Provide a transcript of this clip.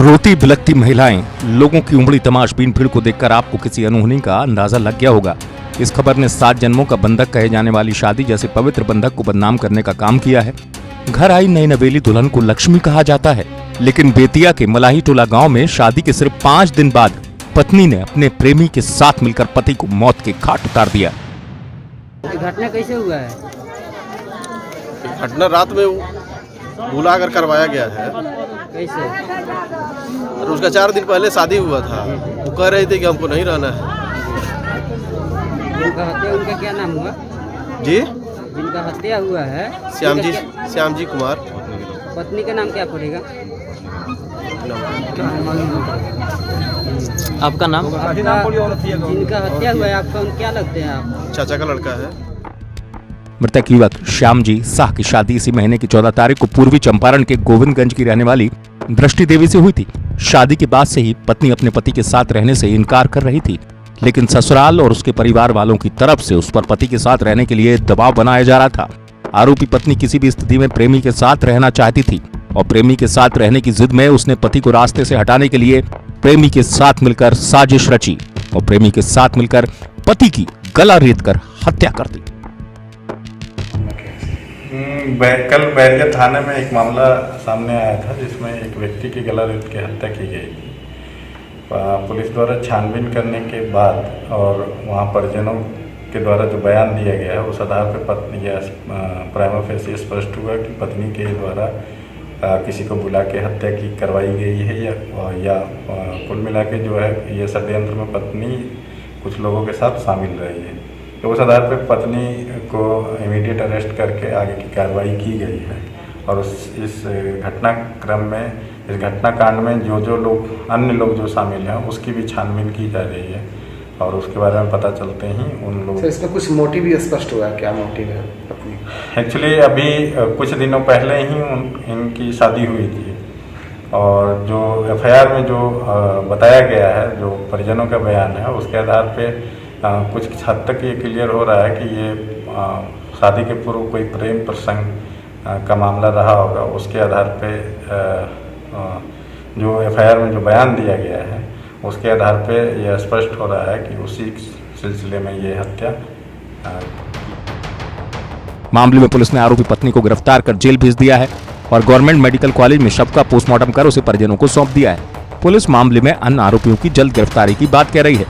रोती बिलखती महिलाएं, लोगों की उमड़ी तमाशबीन भीड़ को देखकर आपको किसी अनहोनी का अंदाजा लग गया होगा। इस खबर ने 7 जन्मों का बंधक कहे जाने वाली शादी जैसे पवित्र बंधक को बदनाम करने का काम किया है। घर आई नई नवेली दुल्हन को लक्ष्मी कहा जाता है, लेकिन बेतिया के मलाही टोला गांव में शादी के सिर्फ 5 दिन बाद पत्नी ने अपने प्रेमी के साथ मिलकर पति को मौत के घाट उतार दिया। घटना कैसे हुआ है? घटना रात में बुला कर करवाया गया है। कैसे? और उसका 4 दिन पहले शादी हुआ था। वो कह रहे थे कि हमको नहीं रहना है। जिनका हत्या, उनका क्या नाम हुआ जी? जिनका हत्या हुआ है श्याम जी कुमार। पत्नी का नाम क्या पड़ेगा? आपका नाम? जिनका हत्या हुआ है आपका क्या लगते हैं आप? चाचा का लड़का है। मृतक युवक श्याम जी शाह की शादी इसी महीने की 14 तारीख को पूर्वी चंपारण के गोविंदगंज की रहने वाली दृष्टि देवी से हुई थी। शादी के बाद से ही पत्नी अपने पति के साथ रहने से इनकार कर रही थी, लेकिन ससुराल और उसके परिवार वालों की तरफ से उस पर पति के साथ रहने के लिए दबाव बनाया जा रहा था। आरोपी पत्नी किसी भी स्थिति में प्रेमी के साथ रहना चाहती थी और प्रेमी के साथ रहने की जिद में उसने पति को रास्ते से हटाने के लिए प्रेमी के साथ मिलकर साजिश रची और प्रेमी के साथ मिलकर पति की गला रेत कर हत्या कर दी। कल बैरिया थाने में एक मामला सामने आया था जिसमें एक व्यक्ति की गला रेत के हत्या की गई थी। पुलिस द्वारा छानबीन करने के बाद और वहां परिजनों के द्वारा जो बयान दिया गया है उस आधार पर पत्नी या प्राइमा फेसी स्पष्ट हुआ कि पत्नी के द्वारा किसी को बुला के हत्या की करवाई गई है या कुल मिला के जो है ये षड्यंत्र में पत्नी कुछ लोगों के साथ शामिल रही है। तो उस आधार पर पत्नी को इमीडिएट अरेस्ट करके आगे की कार्रवाई की गई है और इस घटनाक्रम में, इस घटनाकांड में जो लोग अन्य लोग जो शामिल हैं उसकी भी छानबीन की जा रही है और उसके बारे में पता चलते ही उन लोग। इसमें कुछ मोटिव भी स्पष्ट हुआ है? क्या मोटिव है अपनी? एक्चुअली अभी कुछ दिनों पहले ही इनकी शादी हुई थी और जो एफआईआर में जो बताया गया है, जो परिजनों का बयान है, उसके आधार पे कुछ हद तक ये क्लियर हो रहा है कि ये शादी के पूर्व कोई प्रेम प्रसंग का मामला रहा होगा। उसके आधार पे जो एफआईआर में जो बयान दिया गया है उसके आधार पे यह स्पष्ट हो रहा है कि उसी सिलसिले में ये हत्या। मामले में पुलिस ने आरोपी पत्नी को गिरफ्तार कर जेल भेज दिया है और गवर्नमेंट मेडिकल कॉलेज में शव का पोस्टमार्टम कर उसे परिजनों को सौंप दिया है। पुलिस मामले में अन्य आरोपियों की जल्द गिरफ्तारी की बात कह रही है।